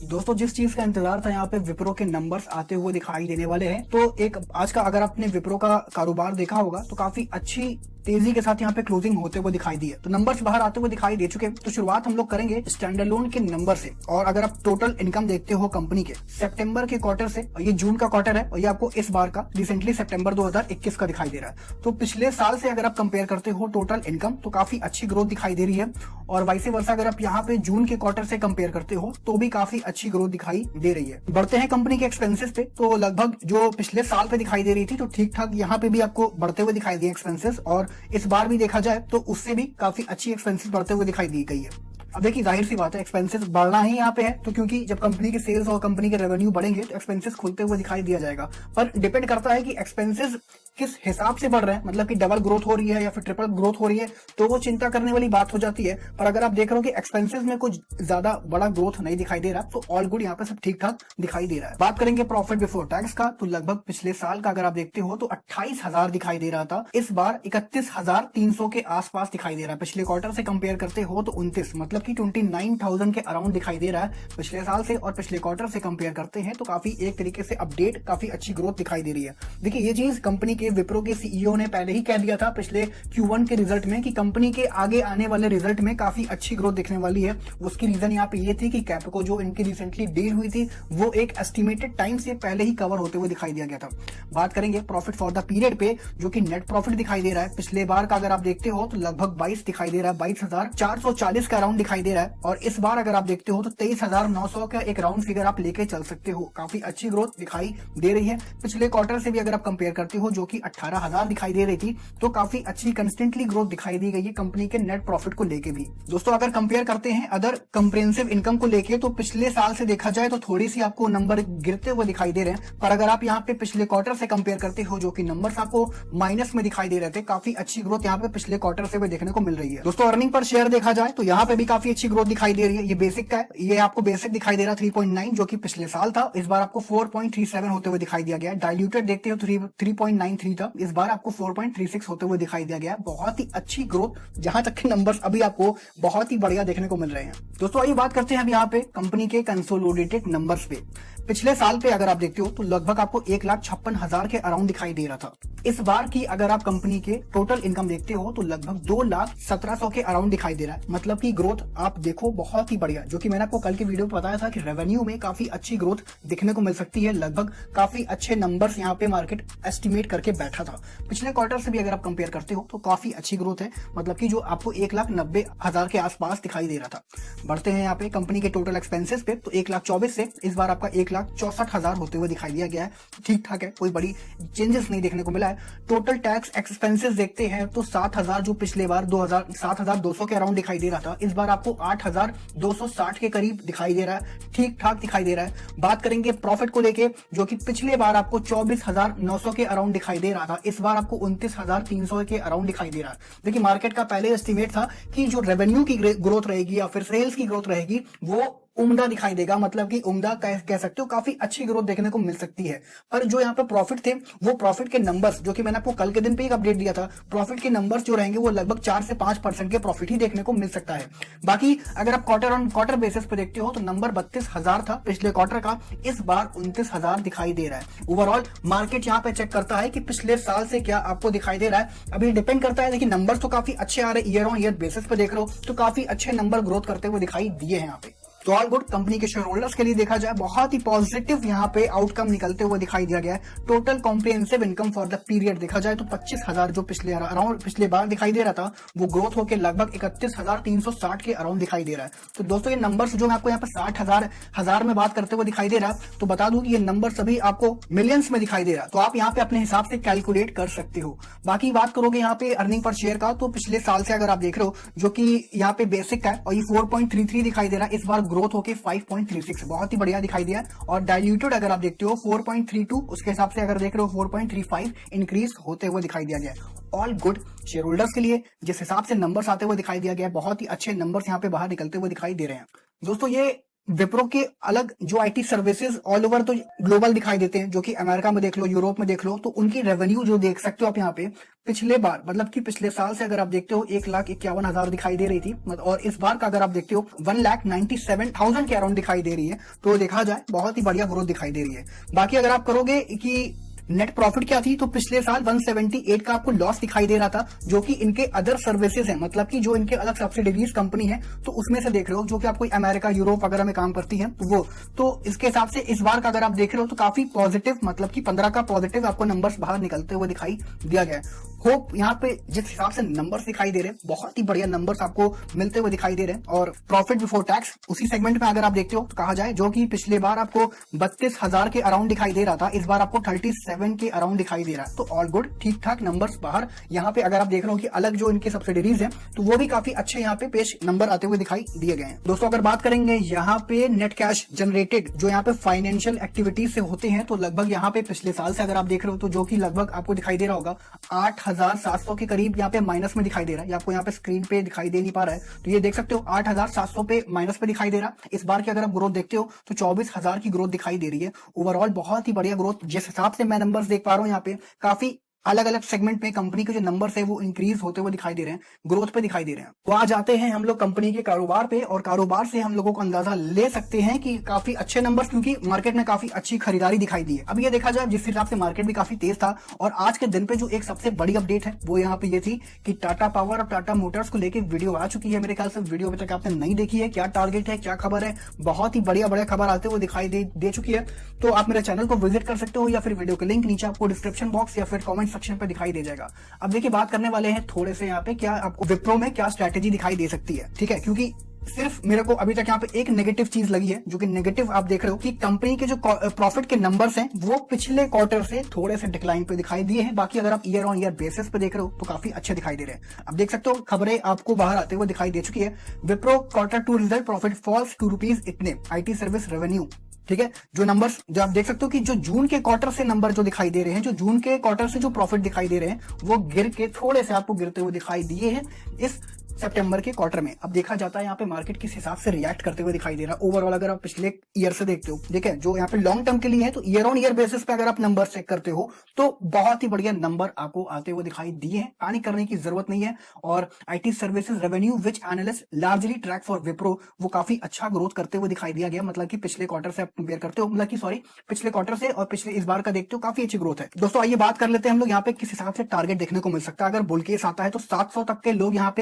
दोस्तों जिस चीज का इंतजार था, यहाँ पे विप्रो के नंबर्स आते हुए दिखाई देने वाले हैं। तो एक आज का अगर आपने विप्रो का कारोबार देखा होगा तो काफी अच्छी तेजी के साथ यहाँ पे क्लोजिंग होते हुए दिखाई दी है। तो नंबर्स बाहर आते हुए दिखाई दे चुके हैं। तो शुरुआत हम लोग करेंगे स्टैंडअलोन के नंबर से। और अगर आप टोटल इनकम देखते हो कंपनी के सितंबर के क्वार्टर से, और ये जून का क्वार्टर है और ये आपको इस बार का रिसेंटली सितंबर 2021 का दिखाई दे रहा है। तो पिछले साल से अगर आप कंपेयर करते हो टोटल इनकम, तो काफी अच्छी ग्रोथ दिखाई दे रही है। और वाइस वर्सा अगर आप यहाँ पे जून के क्वार्टर से कंपेयर करते हो तो भी काफी अच्छी ग्रोथ दिखाई दे रही है। बढ़ते हैं कंपनी के एक्सपेंसेस पे, तो लगभग जो पिछले साल पे दिखाई दे रही थी तो ठीक ठाक यहाँ पे भी आपको बढ़ते हुए दिखाई दिए एक्सपेंसेस। और इस बार भी देखा जाए तो उससे भी काफी अच्छी एक्सपेंसेस बढ़ते हुए दिखाई दी गई है। अब देखिए जाहिर सी बात है एक्सपेंसेस बढ़ना ही यहाँ पे है, तो क्योंकि जब कंपनी के सेल्स और कंपनी के रेवेन्यू बढ़ेंगे तो एक्सपेंसेस खुलते हुए दिखाई दिया जाएगा। पर डिपेंड करता है कि एक्सपेंसेस किस हिसाब से बढ़ रहे हैं, मतलब कि डबल ग्रोथ हो रही है या फिर ट्रिपल ग्रोथ हो रही है, तो वो चिंता करने वाली बात हो जाती है। पर अगर आप देख रहे हो कि एक्सपेंसेस में कुछ ज्यादा बड़ा ग्रोथ नहीं दिखाई दे रहा, तो ऑल गुड, यहाँ पे सब ठीक ठाक दिखाई दे रहा है। बात करेंगे प्रॉफिट बिफोर टैक्स का, तो लगभग पिछले साल का अगर आप देखते हो तो 28,000 दिखाई दे रहा था, इस बार 31,300 के आसपास दिखाई दे रहा है। पिछले क्वार्टर से कंपेयर करते हो तो 29, मतलब कि 29,000 के अराउंड दिखाई दे रहा है पिछले साल से। और पिछले क्वार्टर से कंपेयर करते हैं तो काफी एक तरीके से अपडेट, काफी अच्छी ग्रोथ दिखाई दे रही है। देखिए ये चीज कंपनी के विप्रो के सीईओ ने पहले ही कह दिया था पिछले Q1 के रिजल्ट में कि कंपनी के आगे आने वाले रिजल्ट में काफी अच्छी ग्रोथ दिखने वाली है। उसकी रीजन यहाँ पे ये थी कि कैपको जो इनकी रिसेंटली डील हुई थी वो एक एस्टिमेटेड टाइम से पहले ही कवर होते हुए दिखाई दिया गया था। बात करेंगे प्रॉफिट फॉर द पीरियड पे, जो कि नेट प्रॉफिट दिखाई दे रहा है। पिछले बार का अगर आप देखते हो तो लगभग 22 दिखाई दे रहा है, 22,440 का राउंड दिखाई दे रहा है। और इस बार अगर आप देखते हो तो 23,900 का एक राउंड फिगर आप लेके चल सकते हो। काफी अच्छी ग्रोथ दिखाई दे रही है। पिछले क्वार्टर से भी अगर आप कंपेयर करते हो जो कि 18,000 दिखाई दे रही थी, तो काफी अच्छी कंस्टेंटली ग्रोथ दिखाई दी गई है कंपनी के नेट प्रॉफिट को लेके भी। दोस्तों अगर कंपेयर करते हैं अदर कंप्रेहेंसिव इनकम को लेके, तो पिछले साल से देखा जाए तो थोड़ी सी आपको नंबर गिरते हुए दिखाई दे रहे हैं। पर अगर आप यहाँ पे पिछले क्वार्टर से कंपेयर करते हो जो कि नंबर्स आपको माइनस में दिखाई दे रहे थे, काफी अच्छी ग्रोथ यहाँ पे पिछले क्वार्टर से भी देखने को मिल रही है। दोस्तों अर्निंग पर शेयर देखा जाए तो यहाँ पे भी काफी अच्छी ग्रोथ दिखाई दे रही है। ये बेसिक का है, ये आपको बेसिक दिखाई दे रहा 3.9, जो कि पिछले साल था, इस बार आपको 4.37 होते हुए दिखाई दिया गया। डाइल्यूटेड देखते हो 3.93 था, इस बार आपको 4.36 होते हुए दिखाई दिया गया। बहुत ही अच्छी ग्रोथ, जहां तक के नंबर्स अभी आपको बहुत ही बढ़िया देखने को मिल रहे हैं। दोस्तों आइए बात करते हैं अब यहाँ पे कंपनी के कंसोलिडेटेड नंबर्स पे। पिछले साल पे अगर आप देखते हो तो लगभग आपको 1,56,000 के अराउंड दिखाई दे रहा था। इस बार की अगर आप कंपनी के टोटल इनकम देखते हो तो लगभग 2,17,000 के अराउंड दिखाई दे रहा है। मतलब की ग्रोथ आप देखो बहुत ही बढ़िया, जो कि मैंने आपको कल के वीडियो में बताया था कि रेवेन्यू में काफी अच्छी ग्रोथ दिखने को मिल सकती है। लगभग काफी अच्छे नंबर्स यहाँ पे मार्केट एस्टिमेट करके बैठा था। पिछले क्वार्टर से भी अगर आप कंपेयर करते हो तो काफी अच्छी ग्रोथ है, मतलब कि जो आपको 1,90,000 के आसपास दिखाई दे रहा था। बढ़ते हैं यहाँ पे कंपनी के टोटल एक्सपेंसेस पे, तो 1,24,000 से इस बार आपका 1,64,000 होते हुए दिखाई दिया गया है। ठीक ठाक है, कोई बड़ी चेंजेस नहीं देखने को मिला है। टोटल टैक्स एक्सपेंसेस देखते हैं तो 7,000, जो पिछले बार 7,200 के अराउंड दिखाई दे रहा था, इस बार आपको 8,260 के करीब दिखाई दे रहा है। ठीक ठाक दिखाई दे रहा है। बात करेंगे प्रॉफिट को लेके, जो कि पिछले बार आपको 24,900 के अराउंड दिखाई दे रहा था, इस बार आपको 29,300 के अराउंड दिखाई दे रहा है। देखिए मार्केट का पहले एस्टिमेट था कि जो रेवेन्यू की ग्रोथ रहेगी या फिर सेल्स की ग्रोथ रहेगी वो उम्दा दिखाई देगा, मतलब कि उम्दा कह सकते हो, काफी अच्छी ग्रोथ देखने को मिल सकती है। पर जो यहाँ पे प्रॉफिट थे, वो प्रॉफिट के नंबर्स, जो कि मैंने आपको कल के दिन पे एक अपडेट दिया था, प्रॉफिट के नंबर्स जो रहेंगे वो लगभग 4 से 5% के प्रॉफिट ही देखने को मिल सकता है। बाकी अगर आप क्वार्टर ऑन क्वार्टर बेसिस पे देखते हो तो नंबर 32,000 था पिछले क्वार्टर का, इस बार 29,000 दिखाई दे रहा है। ओवरऑल मार्केट यहाँ पे चेक करता है कि पिछले साल से क्या आपको दिखाई दे रहा है। अभी डिपेंड करता है, देखिए नंबर्स तो काफी अच्छे आ रहे, ईयर ऑन ईयर बेसिस पे देख रहे हो तो काफी अच्छे नंबर ग्रोथ करते हुए दिखाई दिए हैं यहाँ पे। तो ऑल गुड, कंपनी के शेयर होल्डर्स के लिए देखा जाए बहुत ही पॉजिटिव यहाँ पे आउटकम निकलते हुए दिखाई दिया गया है। Total comprehensive income for the period देखा जाए तो 25,000 जो पिछले बार दिखाई दे रहा था, वो ग्रोथ होकर लगभग 31,360 के अराउंड दिखाई दे रहा है। तो दोस्तों ये नंबर्स जो मैं आपको यहाँ पे 60,000 में बात करते हुए दिखाई दे रहा, तो बता दूं कि ये नंबर सभी आपको मिलियंस में दिखाई दे रहा, तो आप यहाँ पे अपने हिसाब से कैलकुलेट कर सकते हो। बाकी बात करोगे यहाँ पे अर्निंग पर शेयर का, तो पिछले साल से अगर आप देख रहे हो जो कि यहाँ पे बेसिक है और ये 4.33 दिखाई दे रहा है, इस बार ग्रोथ होके 5.36 बहुत ही बढ़िया दिखाई दिया। और डाइल्यूटेड अगर आप देखते हो 4.32, उसके हिसाब से अगर देख रहे हो 4.35 इंक्रीज होते हुए दिखाई दिया गया। ऑल गुड शेयर होल्डर्स के लिए जिस हिसाब से नंबर्स आते हुए दिखाई दिया गया, बहुत ही अच्छे नंबर्स यहाँ पे बाहर निकलते हुए दिखाई दे रहे हैं। दोस्तों ये विप्रो के अलग जो आईटी सर्विसेज ऑल ओवर तो ग्लोबल दिखाई देते हैं, जो कि अमेरिका में देख लो, यूरोप में देख लो, तो उनकी रेवेन्यू जो देख सकते हो आप यहाँ पे पिछले बार मतलब कि पिछले साल से अगर आप देखते हो 1,51,000 दिखाई दे रही थी, और इस बार का अगर आप देखते हो 1,97,000 के अराउंड दिखाई दे रही है। तो देखा जाए बहुत ही बढ़िया ग्रोथ दिखाई दे रही है। बाकी अगर आप करोगे कि नेट प्रॉफिट क्या थी, तो पिछले साल 178 का आपको लॉस दिखाई दे रहा था, जो कि इनके अदर सर्विसेज है, मतलब कि जो इनके अलग सब्सिडीज कंपनी है, तो उसमें से देख रहे हो, जो कि आपको अमेरिका यूरोप वगैरह में काम करती है वो। तो इसके हिसाब से इस बार का अगर आप देख रहे हो तो काफी पॉजिटिव, मतलब कि 15 का पॉजिटिव आपको नंबर्स बाहर निकलते हुए दिखाई दिया गया है। होप यहाँ पे जिस हिसाब से नंबर्स दिखाई दे रहे हैं, बहुत ही बढ़िया नंबर्स आपको मिलते हुए दिखाई दे रहे हैं। और प्रॉफिट बिफोर टैक्स उसी सेगमेंट में अगर आप देखते हो तो कहा जाए, जो कि पिछले बार आपको 32,000 के अराउंड दिखाई दे रहा था, इस बार आपको 37 के अराउंड दिखाई दे रहा है। तो ऑल गुड, ठीक ठाक नंबर्स बाहर। यहाँ पे अगर आप देख रहे हो कि अलग जो इनके सब्सिडीज हैं, तो वो भी काफी अच्छे यहाँ पे पेश नंबर आते हुए दिखाई दिए गए हैं। दोस्तों अगर बात करेंगे यहाँ पे नेट कैश जनरेटेड जो यहाँ पे फाइनेंशियल एक्टिविटीज से होते हैं, तो लगभग यहाँ पे पिछले साल से अगर आप देख रहे हो तो जो कि लगभग आपको दिखाई दे रहा होगा 8,700 के करीब यहाँ पे माइनस में दिखाई दे रहा है। ये आपको यहाँ पे स्क्रीन पे दिखाई दे नहीं पा रहा है, तो ये देख सकते हो 8,700 पे माइनस पे दिखाई दे रहा है। इस बार की अगर आप ग्रोथ देखते हो तो 24,000 की ग्रोथ दिखाई दे रही है। ओवरऑल बहुत ही बढ़िया ग्रोथ, जिस हिसाब से मैं नंबर्स देख पा रहा हूँ यहाँ पे काफी अलग अलग सेगमेंट में कंपनी के जो नंबर्स है वो इंक्रीज होते हुए दिखाई दे रहे हैं, ग्रोथ पे दिखाई दे रहे हैं। तो आ जाते हैं हम लोग कंपनी के कारोबार पे, और कारोबार से हम लोगों को अंदाजा ले सकते हैं कि काफी अच्छे नंबर्स, क्योंकि मार्केट में काफी अच्छी खरीदारी दिखाई दी है। अब ये देखा जाए जिस हिसाब से मार्केट भी काफी तेज था, और आज के दिन पे जो एक सबसे बड़ी अपडेट है वो यहाँ पे ये थी कि टाटा पावर और टाटा मोटर्स को लेकर वीडियो आ चुकी है। मेरे ख्याल से वीडियो अभी तक आपने नहीं देखी है, क्या टारगेट है, क्या खबर है, बहुत ही बढ़िया खबर आते हुए दिखाई दे चुकी है। तो आप मेरे चैनल को विजिट कर सकते हो, या फिर वीडियो के लिंक नीचे आपको डिस्क्रिप्शन बॉक्स या फिर कॉमेंट सेक्शन पे दिखाई दे जाएगा। अब देखिए बात करने वाले हैं थोड़े से यहाँ पे क्या आपको विप्रो में क्या स्ट्रैटेजी दिखाई दे सकती है, ठीक है। क्योंकि सिर्फ मेरे को अभी तक यहाँ पे एक नेगेटिव चीज लगी है, जो कि नेगेटिव आप देख रहे हो कि कंपनी के जो प्रॉफिट के नंबर्स हैं वो पिछले क्वार्टर से थोड़े से डिक्लाइन पे दिखाई दिए हैं। बाकी अगर आप ईयर ऑन ईयर बेसिस पे देख रहे हो तो काफी अच्छे दिखाई दे रहे हैं। अब देख सकते हो खबरें आपको बाहर आते हुए दिखाई दे चुकी है। Wipro Q2 result profit falls to rupees इतने, आईटी सर्विस रेवेन्यू, ठीक है। जो नंबर्स जो आप देख सकते हो कि जो जून के क्वार्टर से नंबर जो दिखाई दे रहे हैं, जो जून के क्वार्टर से जो प्रॉफिट दिखाई दे रहे हैं, वो गिर के थोड़े से आपको गिरते हुए दिखाई दिए हैं इस सितंबर के क्वार्टर में। अब देखा जाता है यहाँ पे मार्केट किस हिसाब से रिएक्ट करते हुए दिखाई दे रहा है। ओवरऑल अगर आप पिछले ईयर से देखते हो, ठीक है, जो यहाँ पे लॉन्ग टर्म के लिए है, तो ईयर ऑन ईयर बेसिस पे अगर आप नंबर चेक करते हो तो बहुत ही बढ़िया नंबर आपको आते हुए दिखाई दिए हैं, कहानी करने की जरूरत नहीं है। और IT services revenue which analyst largely track for Wipro, वो काफी अच्छा ग्रोथ करते हुए दिखाई दिया गया, मतलब कि पिछले क्वार्टर से आप कंपेयर करते हो, मतलब कि सॉरी पिछले क्वार्टर से और पिछले इस बार का देखते हो काफी अच्छी ग्रोथ है। दोस्तों आइए बात कर लेते हैं हम लोग यहाँ पे किस हिसाब से टारगेट देखने को मिल सकता है। अगर बुल केस आता है तो 700 तक के लोग यहाँ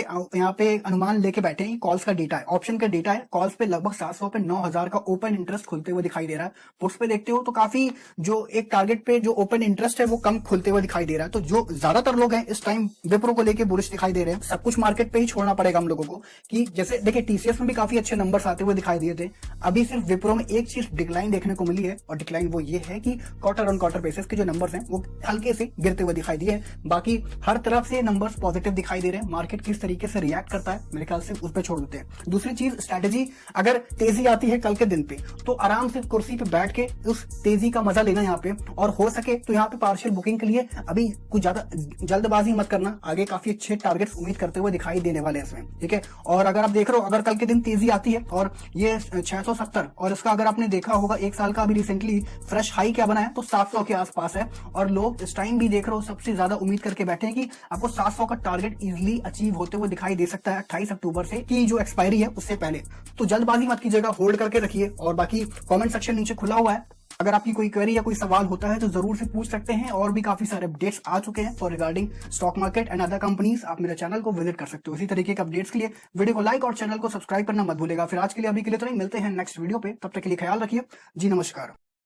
पे अनुमान लेके बैठे हैं। कॉल्स का डेटा है, ऑप्शन का डेटा है, कॉल्स पे लगभग 700 पे 9,000 का ओपन इंटरेस्ट खुलते हुए दिखाई दे रहा है। पुट्स पे देखते हो तो काफी जो एक टारगेट पे जो ओपन इंटरेस्ट है वो कम खुलते हुए दिखाई दे रहा है। तो जो ज्यादातर लोग हैं इस टाइम विप्रो को लेके बुलिश दिखाई दे रहे हैं। सब कुछ मार्केट पे ही छोड़ना पड़ेगा हम लोगों को, कि जैसे देखिए टीसीएस में भी काफी अच्छे नंबर्स आते हुए दिखाई दिए थे। अभी सिर्फ विप्रो में एक चीज डिक्लाइन देखने को मिली है, और डिक्लाइन वो ये है कि क्वार्टर ऑन क्वार्टर बेसिस के जो नंबर्स हैं वो हल्के से गिरते हुए दिखाई दिए। बाकी हर तरफ से नंबर्स पॉजिटिव दिखाई दे रहे हैं। मार्केट किस तरीके से रिएक्ट करता है मेरे ख्याल से उस पर छोड़ देते हैं। दूसरी चीज स्ट्रैटेजी, अगर तेजी आती है कल के दिन पे तो आराम से कुर्सी पे बैठ के उस तेजी का मजा लेना यहाँ पे, और हो सके तो यहाँ पे पार्शियल बुकिंग के लिए अभी कुछ ज्यादा जल्दबाजी मत करना। आगे काफी अच्छे टारगेट्स उम्मीद करते हुए दिखाई देने वाले हैं इसमें, ठीक है। और अगर आप देख रहे हो अगर कल के दिन तेजी आती है और ये 670, और इसका अगर आपने देखा होगा एक साल का अभी रिसेंटली फ्रेश हाई क्या बना है तो 700 के आसपास है, और लोग इस टाइम भी देख रहे हो सबसे ज्यादा उम्मीद करके बैठे हैं कि आपको 700 का टारगेट इजिली अचीव होते हुए दिखाई दे सकता है 28 अक्टूबर से की जो एक्सपायरी है उससे पहले। तो जल्दबाजी मत कीजिएगा, होल्ड करके रखिए। और बाकी कमेंट सेक्शन नीचे खुला हुआ है, अगर आपकी कोई क्वेरी या कोई सवाल होता है तो जरूर से पूछ सकते हैं। और भी काफी सारे अपडेट्स आ चुके हैं for regarding stock market and other companies, आप मेरे चैनल को विजिट कर सकते हो। इसी तरीके के अपडेट्स के लिए वीडियो को लाइक और चैनल को सब्सक्राइब करना मत भूलेगा। फिर आज के लिए अभी के लिए तो नहीं, मिलते हैं नेक्स्ट वीडियो पे, तब तक के लिए ख्याल रखिए जी, नमस्कार।